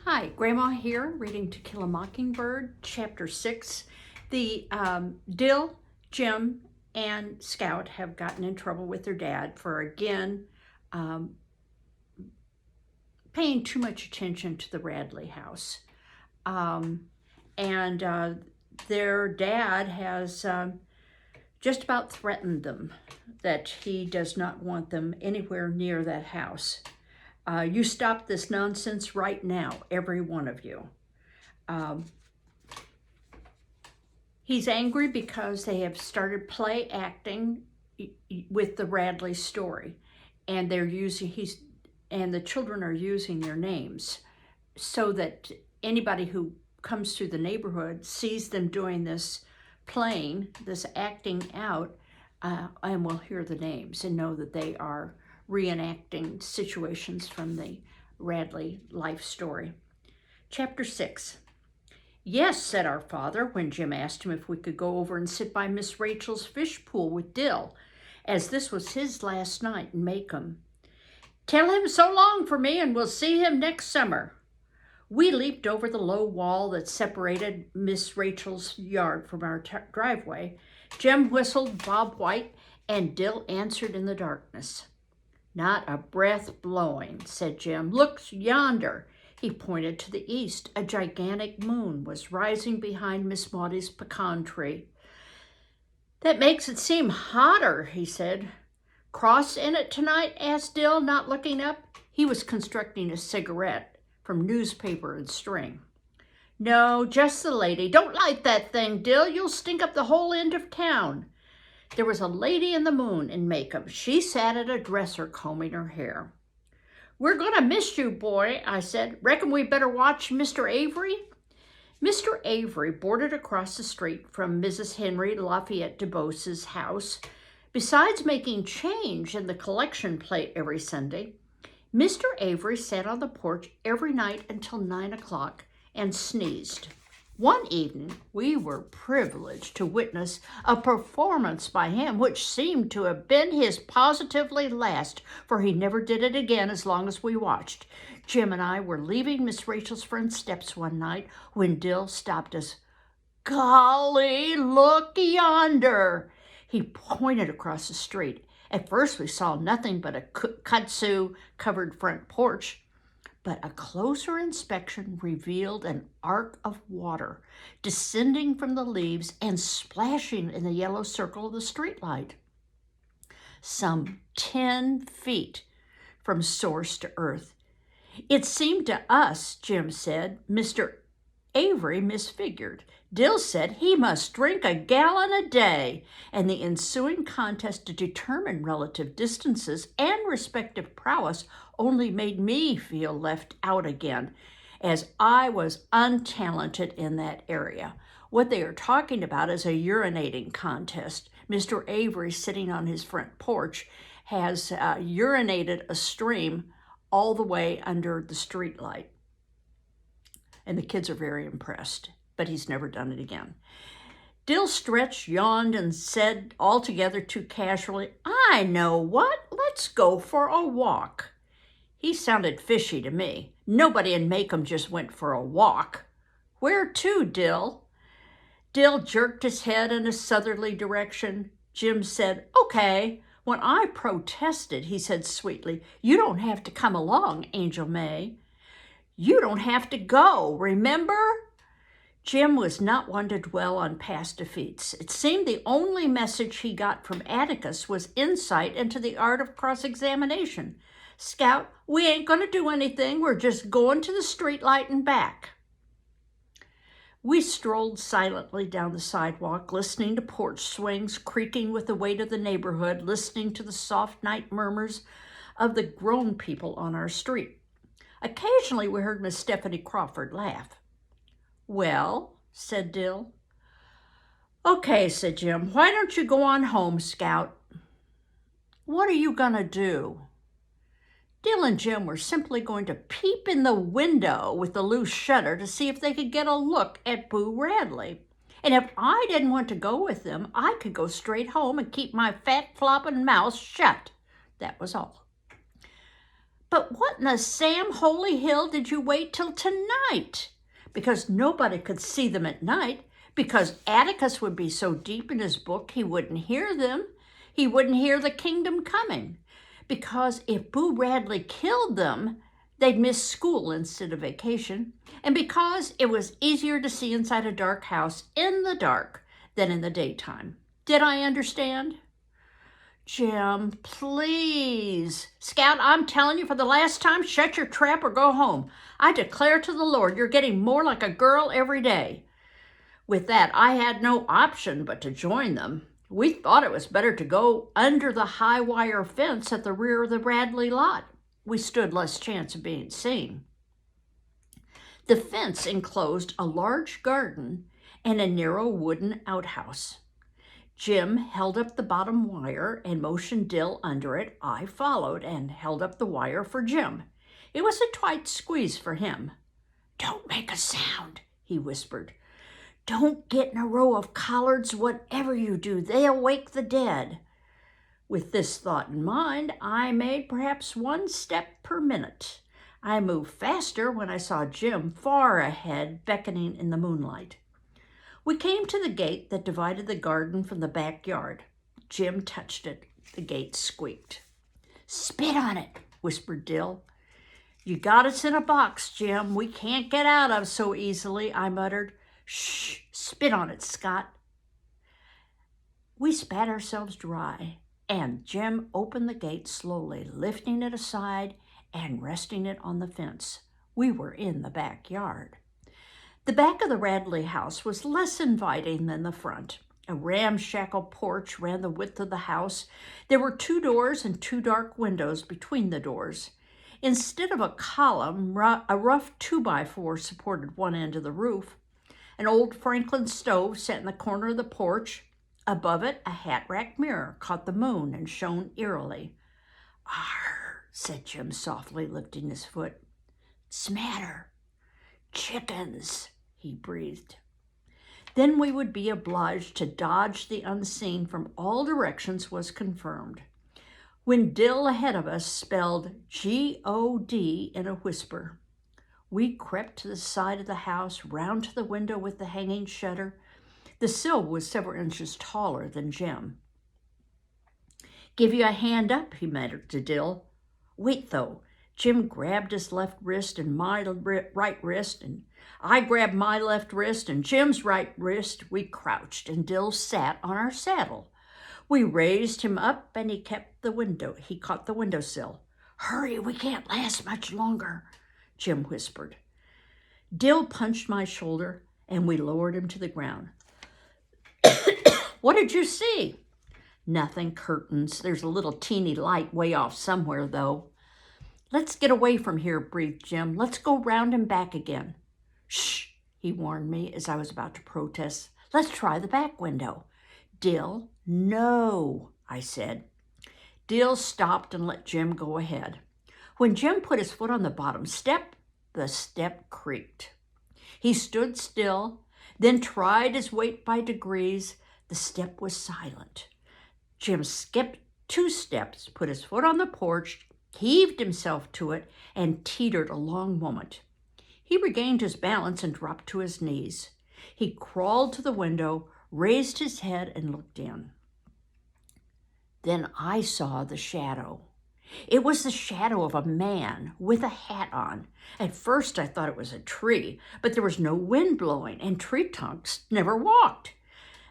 Hi, Grandma here, reading To Kill a Mockingbird, Chapter 6. The Dill, Jem, and Scout have gotten in trouble with their dad for, again, paying too much attention to the Radley house. Their dad has just about threatened them that he does not want them anywhere near that house. You stop this nonsense right now, every one of you. He's angry because they have started play acting with the Radley story, and the children are using their names so that anybody who comes through the neighborhood sees them doing this playing, this acting out, and will hear the names and know that they are reenacting situations from the Radley life story. Chapter 6. Yes, said our father, when Jem asked him if we could go over and sit by Miss Rachel's fish pool with Dill, as this was his last night in Macomb. Tell him so long for me, and we'll see him next summer. We leaped over the low wall that separated Miss Rachel's yard from our driveway. Jem whistled Bob White, and Dill answered in the darkness. Not a breath blowing, said Jem. Look yonder. He pointed to the east. A gigantic moon was rising behind Miss Maudie's pecan tree. That makes it seem hotter, he said. Cross in it tonight? Asked Dill, not looking up. He was constructing a cigarette from newspaper and string. No, just the lady. Don't light that thing, Dill. You'll stink up the whole end of town. There was a lady in the moon in Macomb. She sat at a dresser combing her hair. We're going to miss you, boy, I said. Reckon we better watch Mr. Avery? Mr. Avery boarded across the street from Mrs. Henry Lafayette DuBose's house. Besides making change in the collection plate every Sunday, Mr. Avery sat on the porch every night until 9 o'clock and sneezed. One evening, we were privileged to witness a performance by him which seemed to have been his positively last, for he never did it again as long as we watched. Jem and I were leaving Miss Rachel's front steps one night when Dill stopped us. Golly, look yonder! He pointed across the street. At first, we saw nothing but a kudzu-covered front porch, but a closer inspection revealed an arc of water descending from the leaves and splashing in the yellow circle of the streetlight. Some 10 feet from source to earth. It seemed to us, Jem said, Mr. Avery misfigured. Dill said he must drink a gallon a day, and the ensuing contest to determine relative distances and respective prowess only made me feel left out again, as I was untalented in that area. What they are talking about is a urinating contest. Mr. Avery, sitting on his front porch, has urinated a stream all the way under the streetlight. And the kids are very impressed, but he's never done it again. Dill stretched, yawned, and said altogether too casually, I know what, let's go for a walk. He sounded fishy to me. Nobody in Macomb just went for a walk. Where to, Dill? Dill jerked his head in a southerly direction. Jem said, okay. When I protested, he said sweetly, you don't have to come along, Angel May. You don't have to go, remember? Jem was not one to dwell on past defeats. It seemed the only message he got from Atticus was insight into the art of cross-examination. Scout, we ain't going to do anything. We're just going to the streetlight and back. We strolled silently down the sidewalk, listening to porch swings creaking with the weight of the neighborhood, listening to the soft night murmurs of the grown people on our street. Occasionally, we heard Miss Stephanie Crawford laugh. Well, said Dill. Okay, said Jem. Why don't you go on home, Scout? What are you going to do? Dill and Jem were simply going to peep in the window with the loose shutter to see if they could get a look at Boo Radley. And if I didn't want to go with them, I could go straight home and keep my fat flopping mouth shut. That was all. But what in the Sam Holy Hill did you wait till tonight? Because nobody could see them at night, because Atticus would be so deep in his book he wouldn't hear them. He wouldn't hear the kingdom coming. Because if Boo Radley killed them, they'd miss school instead of vacation. And because it was easier to see inside a dark house in the dark than in the daytime. Did I understand? Jem, please. Scout, I'm telling you for the last time, shut your trap or go home. I declare to the Lord, you're getting more like a girl every day. With that, I had no option but to join them. We thought it was better to go under the high wire fence at the rear of the Radley lot. We stood less chance of being seen. The fence enclosed a large garden and a narrow wooden outhouse. Jem held up the bottom wire and motioned Dill under it. I followed and held up the wire for Jem. It was a tight squeeze for him. "Don't make a sound," he whispered. "Don't get in a row of collards. Whatever you do, they'll wake the dead." With this thought in mind, I made perhaps 1 step per minute. I moved faster when I saw Jem far ahead, beckoning in the moonlight. We came to the gate that divided the garden from the backyard. Jem touched it. The gate squeaked. "Spit on it," whispered Dill. "You got us in a box, Jem, we can't get out of so easily," I muttered. "Shh, spit on it, Scott." We spat ourselves dry, and Jem opened the gate slowly, lifting it aside and resting it on the fence. We were in the backyard. The back of the Radley house was less inviting than the front. A ramshackle porch ran the width of the house. There were 2 doors and 2 dark windows between the doors. Instead of a column, a rough 2x4 supported one end of the roof. An old Franklin stove sat in the corner of the porch. Above it, a hat-rack mirror caught the moon and shone eerily. "Arr," said Jem softly, lifting his foot. "'Smatter." "Chickens," he breathed. Then we would be obliged to dodge the unseen from all directions was confirmed. When Dill ahead of us spelled G-O-D in a whisper, we crept to the side of the house, round to the window with the hanging shutter. The sill was several inches taller than Jem. "Give you a hand up," he muttered to Dill. "Wait, though." Jem grabbed his left wrist and my right wrist, and I grabbed my left wrist and Jem's right wrist. We crouched, and Dill sat on our saddle. We raised him up, and he caught the windowsill. "Hurry, we can't last much longer," Jem whispered. Dill punched my shoulder, and we lowered him to the ground. "What did you see?" "Nothing, curtains. There's a little teeny light way off somewhere, though." "Let's get away from here," breathed Jem. "Let's go round and back again." "Shh," he warned me as I was about to protest. "Let's try the back window." "Dill, no," I said. Dill stopped and let Jem go ahead. When Jem put his foot on the bottom step, the step creaked. He stood still, then tried his weight by degrees. The step was silent. Jem skipped 2 steps, put his foot on the porch, heaved himself to it, and teetered a long moment. He regained his balance and dropped to his knees. He crawled to the window, raised his head, and looked in. Then I saw the shadow. It was the shadow of a man with a hat on. At first I thought it was a tree, but there was no wind blowing, and tree trunks never walked.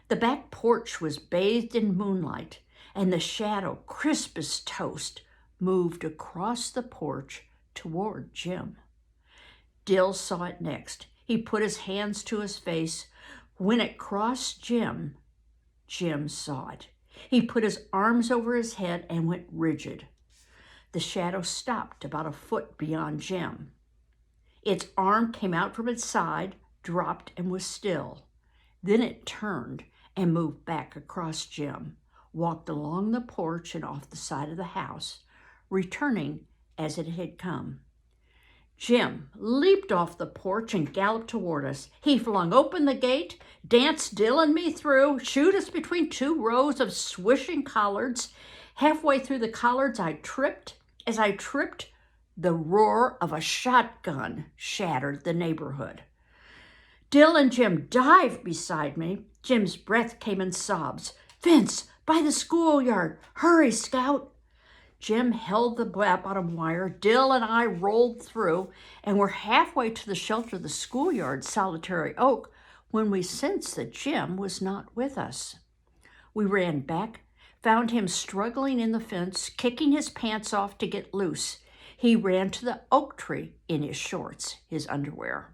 The back porch was bathed in moonlight, and the shadow, crisp as toast, moved across the porch toward Jem. Dill saw it next. He put his hands to his face. When it crossed Jem, Jem saw it. He put his arms over his head and went rigid. The shadow stopped about a foot beyond Jem. Its arm came out from its side, dropped, and was still. Then it turned and moved back across Jem, walked along the porch and off the side of the house, returning as it had come. Jem leaped off the porch and galloped toward us. He flung open the gate, danced Dill and me through, shooed us between 2 rows of swishing collards. Halfway through the collards, I tripped. As I tripped, The roar of a shotgun shattered the neighborhood. Dill and Jem dived beside me. Jim's breath came in sobs. "Vince, by the schoolyard. Hurry, Scout." Jem held the bottom wire. Dill and I rolled through and were halfway to the shelter of the schoolyard solitary oak when we sensed that Jem was not with us. We ran back, found him struggling in the fence, kicking his pants off to get loose. He ran to the oak tree in his shorts, his underwear.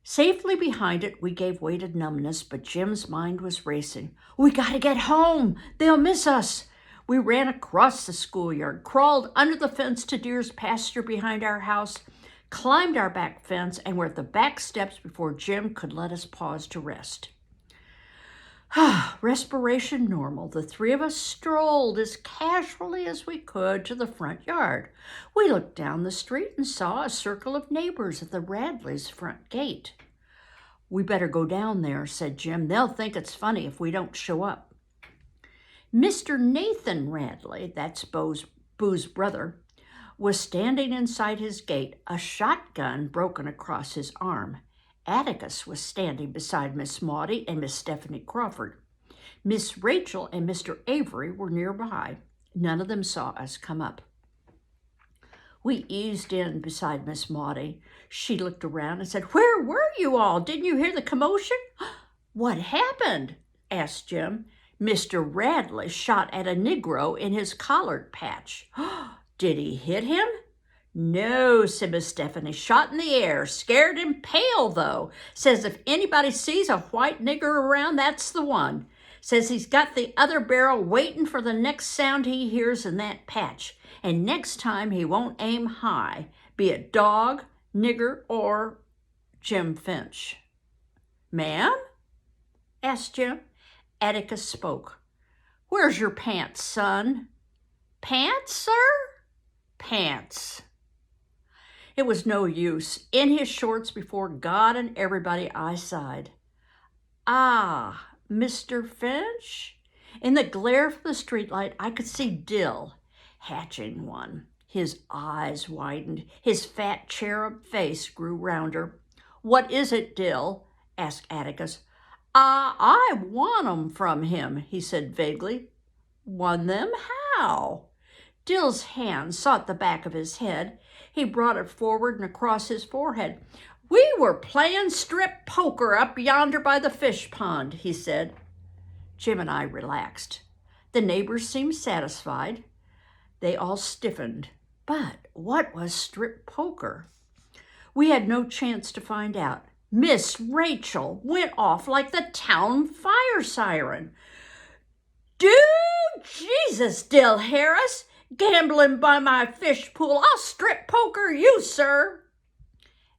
Safely behind it, we gave way to numbness, but Jim's mind was racing. "We gotta get home. They'll miss us." We ran across the schoolyard, crawled under the fence to deer's pasture behind our house, climbed our back fence, and were at the back steps before Jim could let us pause to rest. Respiration normal, the three of us strolled as casually as we could to the front yard. We looked down the street and saw a circle of neighbors at the Radleys' front gate. "We better go down there," said Jim. "They'll think it's funny if we don't show up." Mr. Nathan Radley, that's Boo's brother, was standing inside his gate, a shotgun broken across his arm. Atticus was standing beside Miss Maudie and Miss Stephanie Crawford. Miss Rachel and Mr. Avery were nearby. None of them saw us come up. We eased in beside Miss Maudie. She looked around and said, "Where were you all? Didn't you hear the commotion?" "What happened?" asked Jim. "Mr. Radley shot at a Negro in his collard patch." "Did he hit him?" "No," said Miss Stephanie. "Shot in the air. Scared him pale, though. Says if anybody sees a white nigger around, that's the one. Says he's got the other barrel waiting for the next sound he hears in that patch. And next time he won't aim high, be it dog, nigger, or Jim Finch." "Ma'am?" asked Jim. Atticus spoke. "Where's your pants, son?" "Pants, sir?" "Pants." It was no use. In his shorts before God and everybody, I sighed. "Ah, Mr. Finch?" In the glare from the streetlight, I could see Dill hatching one. His eyes widened. His fat cherub face grew rounder. "What is it, Dill?" asked Atticus. I won 'em from him," he said vaguely. "Won them? How?" Dill's hand sought the back of his head. He brought it forward and across his forehead. "We were playing strip poker up yonder by the fish pond," he said. Jim and I relaxed. The neighbors seemed satisfied. They all stiffened. But what was strip poker? We had no chance to find out. Miss Rachel went off like the town fire siren. "Do Jesus, Dill Harris, gambling by my fish pool. I'll strip poker you, sir."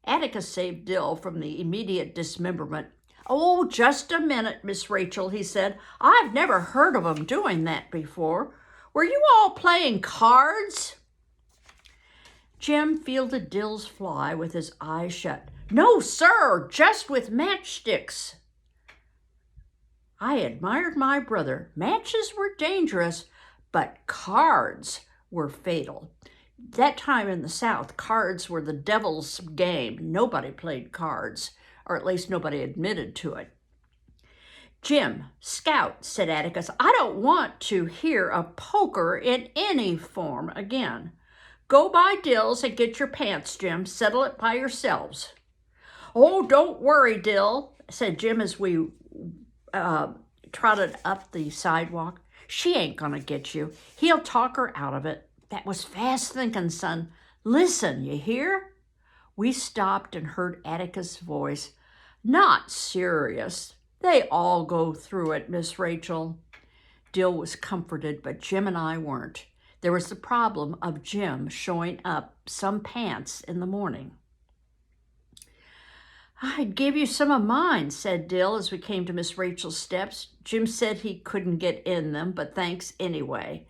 Atticus saved Dill from the immediate dismemberment. "Oh, just a minute, Miss Rachel," he said. "I've never heard of 'em doing that before. Were you all playing cards?" Jim fielded Dill's fly with his eyes shut. "No, sir, just with matchsticks." I admired my brother. Matches were dangerous, but cards were fatal. That time in the South, cards were the devil's game. Nobody played cards, or at least nobody admitted to it. "Jim, Scout," said Atticus, "I don't want to hear of poker in any form again. Go by Dill's and get your pants, Jim. Settle it by yourselves." "Oh, don't worry, Dill," said Jim as we trotted up the sidewalk. "She ain't gonna get you. He'll talk her out of it." "That was fast thinking, son. Listen, you hear?" We stopped and heard Atticus' voice. "Not serious. They all go through it, Miss Rachel." Dill was comforted, but Jim and I weren't. There was the problem of Jim showing up some pants in the morning. "I'd give you some of mine," said Dill as we came to Miss Rachel's steps. Jim said he couldn't get in them, but thanks anyway.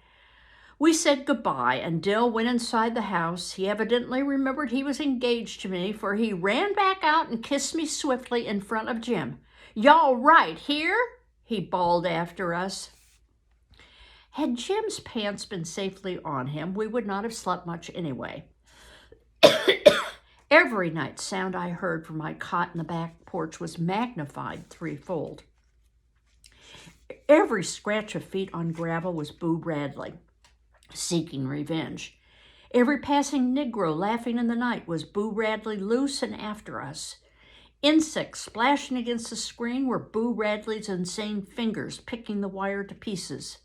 We said goodbye, and Dill went inside the house. He evidently remembered he was engaged to me, for he ran back out and kissed me swiftly in front of Jim. "Y'all right here?" he bawled after us. Had Jim's pants been safely on him, we would not have slept much anyway. Every night sound I heard from my cot in the back porch was magnified threefold. Every scratch of feet on gravel was Boo Radley, seeking revenge. Every passing Negro laughing in the night was Boo Radley loose and after us. Insects splashing against the screen were Boo Radley's insane fingers picking the wire to pieces.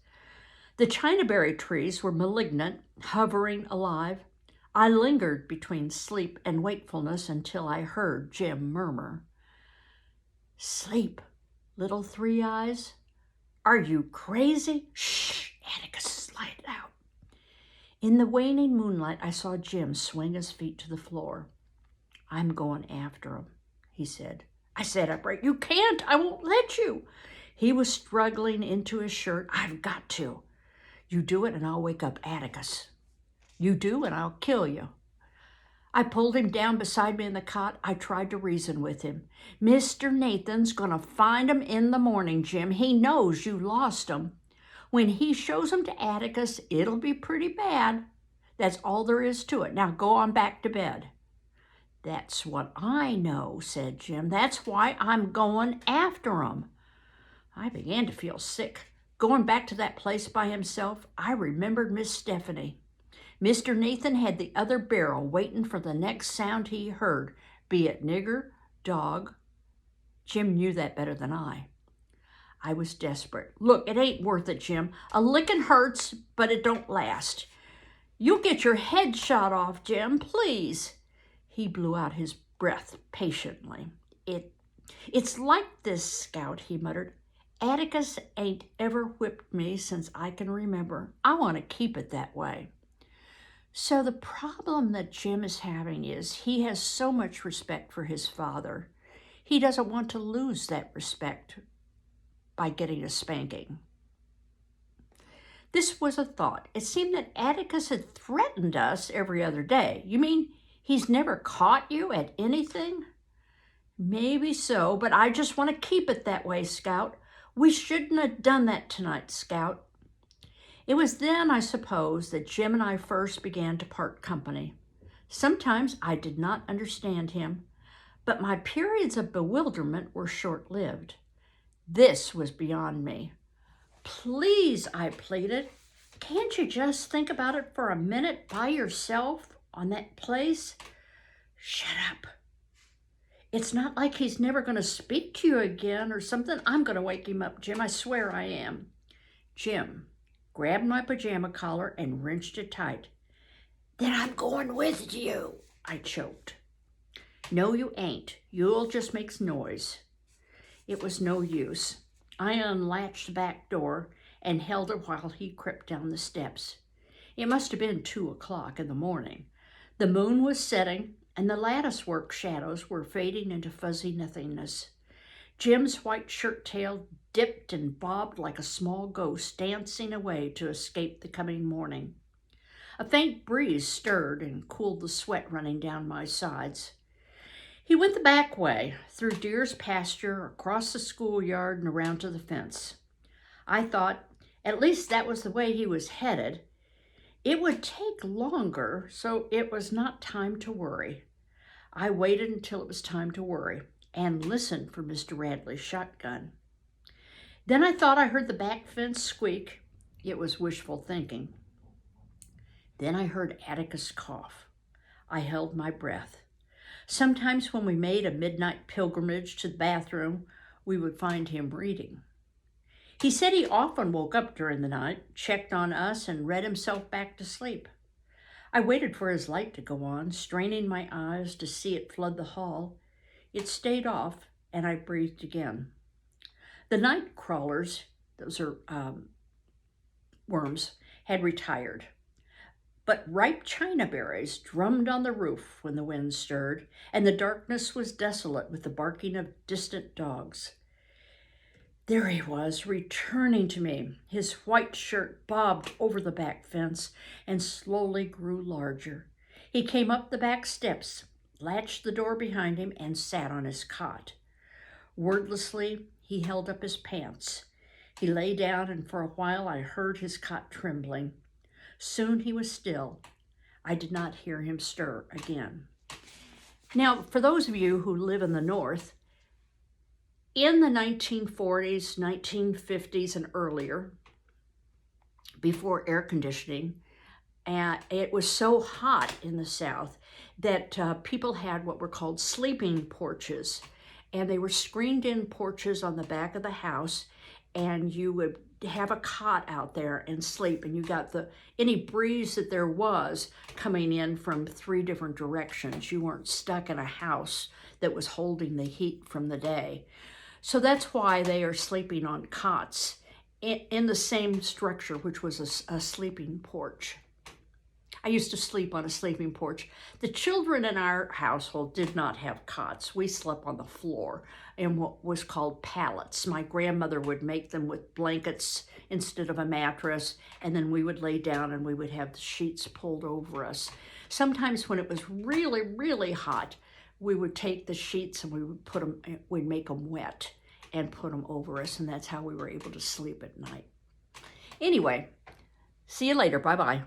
The chinaberry trees were malignant, hovering alive. I lingered between sleep and wakefulness until I heard Jem murmur, "Sleep, little Three Eyes. Are you crazy? Shh, Atticus, slide out." In the waning moonlight, I saw Jem swing his feet to the floor. "I'm going after him," he said. I sat upright. "You can't. I won't let you." He was struggling into his shirt. "I've got to. You do it and I'll wake up Atticus. You do and I'll kill you." I pulled him down beside me in the cot. I tried to reason with him. "Mr. Nathan's gonna find him in the morning, Jem. He knows you lost him. When he shows him to Atticus, it'll be pretty bad. That's all there is to it. Now go on back to bed." "That's what I know," said Jem. "That's why I'm going after him." I began to feel sick. Going back to that place by himself, I remembered Miss Stephanie. Mr. Nathan had the other barrel waiting for the next sound he heard, be it nigger, dog. Jem knew that better than I. I was desperate. "Look, it ain't worth it, Jem. A licking hurts, but it don't last. You'll get your head shot off, Jem, please." He blew out his breath patiently. It's like this, Scout," he muttered. "Atticus ain't ever whipped me since I can remember. I want to keep it that way." So the problem that Jem is having is he has so much respect for his father. He doesn't want to lose that respect by getting a spanking. This was a thought. It seemed that Atticus had threatened us every other day. "You mean he's never caught you at anything?" "Maybe so, but I just want to keep it that way, Scout. We shouldn't have done that tonight, Scout." It was then, I suppose, that Jem and I first began to part company. Sometimes I did not understand him, but my periods of bewilderment were short-lived. This was beyond me. "Please," I pleaded, "can't you just think about it for a minute by yourself on that place?" "Shut up. It's not like he's never going to speak to you again or something. I'm going to wake him up, Jem. I swear I am." Jem grabbed my pajama collar and wrenched it tight. "Then I'm going with you," I choked. "No, you ain't. You'll just make noise." It was no use. I unlatched the back door and held it while he crept down the steps. It must have been 2 o'clock in the morning. The moon was setting, and the lattice-work shadows were fading into fuzzy nothingness. Jem's white shirt tail dipped and bobbed like a small ghost dancing away to escape the coming morning. A faint breeze stirred and cooled the sweat running down my sides. He went the back way, through deer's pasture, across the schoolyard, and around to the fence. I thought, at least that was the way he was headed. It would take longer, so it was not time to worry. I waited until it was time to worry and listened for Mr. Radley's shotgun. Then I thought I heard the back fence squeak. It was wishful thinking. Then I heard Atticus cough. I held my breath. Sometimes when we made a midnight pilgrimage to the bathroom, we would find him reading. He said he often woke up during the night, checked on us, and read himself back to sleep. I waited for his light to go on, straining my eyes to see it flood the hall. It stayed off, and I breathed again. The night crawlers, those are worms, had retired. But ripe china berries drummed on the roof when the wind stirred, and the darkness was desolate with the barking of distant dogs. There he was, returning to me. His white shirt bobbed over the back fence and slowly grew larger. He came up the back steps, latched the door behind him, and sat on his cot. Wordlessly, he held up his pants. He lay down, and for a while I heard his cot trembling. Soon he was still. I did not hear him stir again. Now, for those of you who live in the North, in the 1940s, 1950s, and earlier, before air conditioning, it was so hot in the South that people had what were called sleeping porches. And they were screened-in porches on the back of the house, and you would have a cot out there and sleep, and you got any breeze that there was coming in from 3 different directions. You weren't stuck in a house that was holding the heat from the day. So that's why they are sleeping on cots in the same structure, which was a sleeping porch. I used to sleep on a sleeping porch. The children in our household did not have cots. We slept on the floor in what was called pallets. My grandmother would make them with blankets instead of a mattress, and then we would lay down and we would have the sheets pulled over us. Sometimes when it was really, really hot, we would take the sheets and we would we'd make them wet and put them over us, and that's how we were able to sleep at night. Anyway, see you later. Bye-bye.